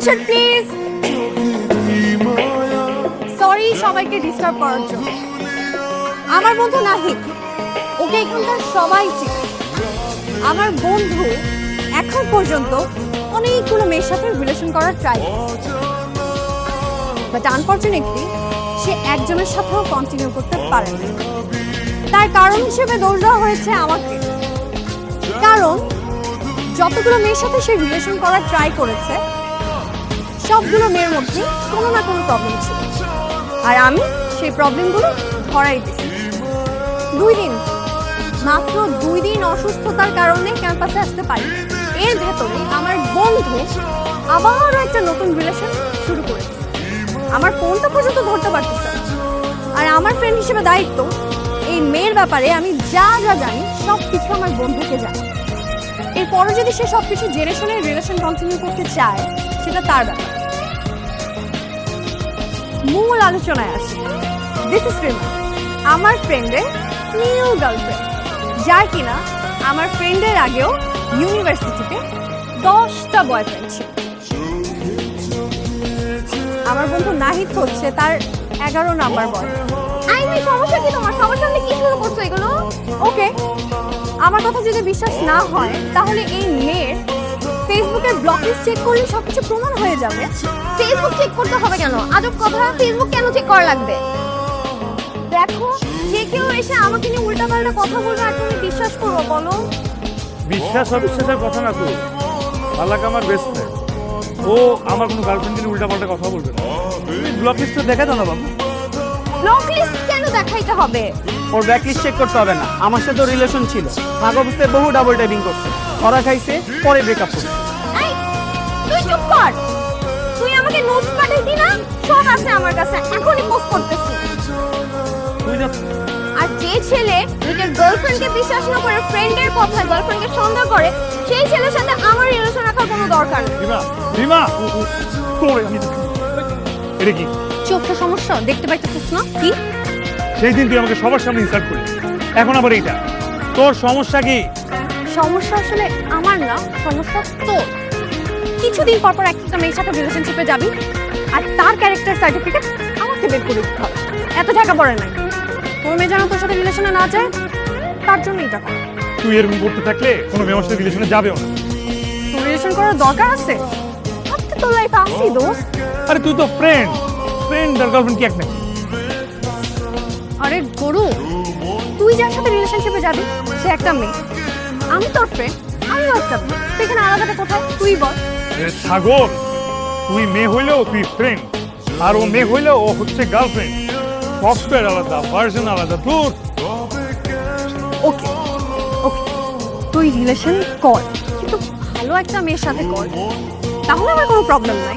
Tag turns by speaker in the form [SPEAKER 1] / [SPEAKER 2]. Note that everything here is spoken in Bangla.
[SPEAKER 1] Attention please. সরি সবাইকে ডিস্টার্ব করার জন্য। আমার বন্ধু নাহিদ, ওকে এখানকার সবাই চিনে। আমার বন্ধু এখন পর্যন্ত অনেকগুলো মেয়ের সাথে রিলেশন করার ট্রাই করেছে, বাট আনফরচুনেটলি সে একজনের সাথেও কন্টিনিউ করতে পারে না। তার কারণ হিসেবে দোষ দেওয়া হয়েছে আমাকে, কারণ যতগুলো মেয়ের সাথে সে রিলেশন করার ট্রাই করেছে সবগুলো মেয়ের মধ্যে কোনো না কোনো প্রবলেম ছিল, আর আমি সেই প্রবলেমগুলো ধরাই দিয়েছি। 2 দিন, মাত্র 2 দিন অসুস্থতার কারণে ক্যাম্পাসে আসতে পারি। এর ভেতরে আমার বন্ধু আবারও একটা নতুন রিলেশন শুরু করেছে। আমার ফোনটা পর্যন্ত ধরতে পারতেছে না। আর আমার ফ্রেন্ড হিসেবে দায়িত্ব এই মেয়ের ব্যাপারে আমি যা যা জানি সব কিছু আমার বন্ধুকে জানি। এরপরও যদি সে সব কিছু জেনে শুনে রিলেশন কন্টিনিউ করতে চায় সেটা তার ব্যাপার। মূল আলোচনায় আসি। দিস ইজ রিমা, আমার ফ্রেন্ডের নিউ গার্লফ্রেন্ড, যার কিনা আমার ফ্রেন্ডের আগেও ইউনিভার্সিটিতে 10টা বয়ফ্রেন্ড ছিল। আমার বন্ধু নাহিদ হচ্ছে তার 11 নাম্বার বয়ফ্রেন্ড। সমস্যা কি তোমার? সবার সামনে কি শুরু করছো এগুলো? ওকে, আমার কথা যদি বিশ্বাস না হয় তাহলে এই মেয়ের ফেসবুকের ব্লক লিস্ট চেক করলে সবকিছু প্রমাণ হয়ে যাবে।
[SPEAKER 2] ফেসবুক চেক করতে হবে কেন? আজব কথা, ফেসবুক কেন চেক করা লাগবে?
[SPEAKER 1] দেখো, যে কেউ এসে আমাকে নিয়ে উল্টাপাল্টা কথা বলবে আর তুমি বিশ্বাস করবো? বলো।
[SPEAKER 3] বিশ্বাস অবিশ্বাসের কথা না তো, আলাকা আমার বেস্ট ফ্রেন্ড, ও আমার কোনো গার্লফ্রেন্ড নিয়ে উল্টাপাল্টা কথা বলবে না। তুমি ব্লক লিস্টটা দেখা দাও না বাবু।
[SPEAKER 1] ব্লক লিস্ট কেন দেখাইতে হবে?
[SPEAKER 4] ওর ব্যাক লিস্ট চেক করতে হবে না। আমার সাথে রিলেশন ছিল, ভাগ অবস্থায় বহু ডাবল টাইপিং করছে, ধরা খাইছে, পরে ব্রেকআপ করছে।
[SPEAKER 1] এই, তুই চুপ কর। তুই আমাকে নোটস পাঠাইতি না? সব আছে আমার কাছে, এখনই পোস্ট করতেছি।
[SPEAKER 3] তুই না,
[SPEAKER 2] আর যে ছেলে নিজের গার্লফ্রেন্ডকে বিশ্বাস না করে ফ্রেন্ডের কথায় গার্লফ্রেন্ডকে সন্দেহ করে, সেই ছেলের সাথে আমার রিলেশন রাখার কোনো দরকার নেই।
[SPEAKER 3] রিমা, রিমা, তোরে আমি এটা কি?
[SPEAKER 1] চোখটা সমস্যা দেখতে পাইতেছিস না? কি?
[SPEAKER 3] সেই দিন তুই আমাকে সবার সামনে ইনসাল্ট করলি, এখন আবার এইটা। তোর সমস্যা কি?
[SPEAKER 1] সমস্যা আসলে আমার না, সমস্যা তোর। কিছুদিন পর পর একটা মেয়ের সাথে রিলেশনশিপে যাবি আর তার ক্যারেক্টার সার্টিফিকেট আমাকে বের করে দিতে হবে। এত টাকা পড়ে নাই। তোর মেয়ে যেন তোর সাথে রিলেশনে না যায়, তার জন্য এটা কর।
[SPEAKER 3] তুই এরকম করতে থাকলে কোনো মেয়ের সাথে রিলেশনে যাবেও না।
[SPEAKER 1] তোর রিলেশন করার দরকার আছে? আজকে তোর লাইফ আসি দোস্ত।
[SPEAKER 3] আরে তুই তো ফ্রেন্ড, ফ্রেন্ড আর গার্লফ্রেন্ড কি এক নাকি?
[SPEAKER 1] আরে গরু, তুই যার সাথে রিলেশনশিপে যাবি সে একটা মেয়ে, আমি তোর ফ্রেন্ড, আমিও একটা মেয়ে। তুই এখানে আলাদাটা কোথায় তুই বল।
[SPEAKER 3] ছাগল, তুই মেয়ে হইলেও তুই ফ্রেন্ড, আর ও মেয়ে হইলেও ও হচ্ছে গার্লফ্রেন্ড। সফটওয়্যার আলাদা, ভার্সন আলাদা। তোর
[SPEAKER 1] ওকে ওকে, তুই রিলেশন কর, কিন্তু ভালো একটা মেয়ের সাথে কর, তাহলে আমার কোনো প্রবলেম নাই।